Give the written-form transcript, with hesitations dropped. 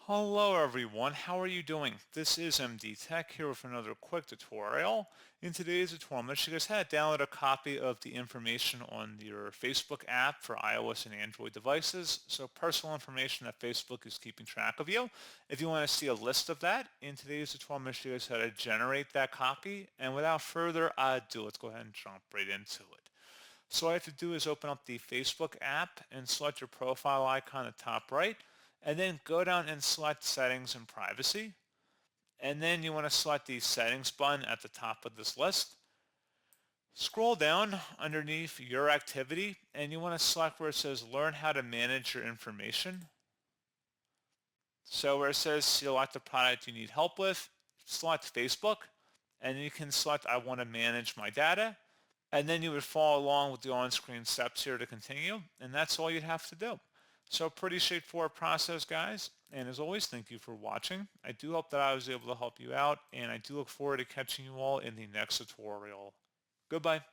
Hello everyone, how are you doing? This is MD Tech here with another quick tutorial. In today's tutorial, I'm going to show you guys how to download a copy of the information on your Facebook app for iOS and Android devices. So personal information that Facebook is keeping track of you. If you want to see a list of that, in today's tutorial, I'm going to show you guys how to generate that copy. And without further ado, let's go ahead and jump right into it. So all you have to do is open up the Facebook app and select your profile icon at the top right, and then go down and select Settings and Privacy. And then you want to select the Settings button at the top of this list. Scroll down underneath Your Activity, and you want to select where it says Learn how to manage your information. So where it says select the product you need help with, select Facebook, and you can select I want to manage my data. And then you would follow along with the on-screen steps here to continue, and that's all you'd have to do. So pretty straightforward process, guys. And as always, thank you for watching. I do hope that I was able to help you out, and I do look forward to catching you all in the next tutorial. Goodbye.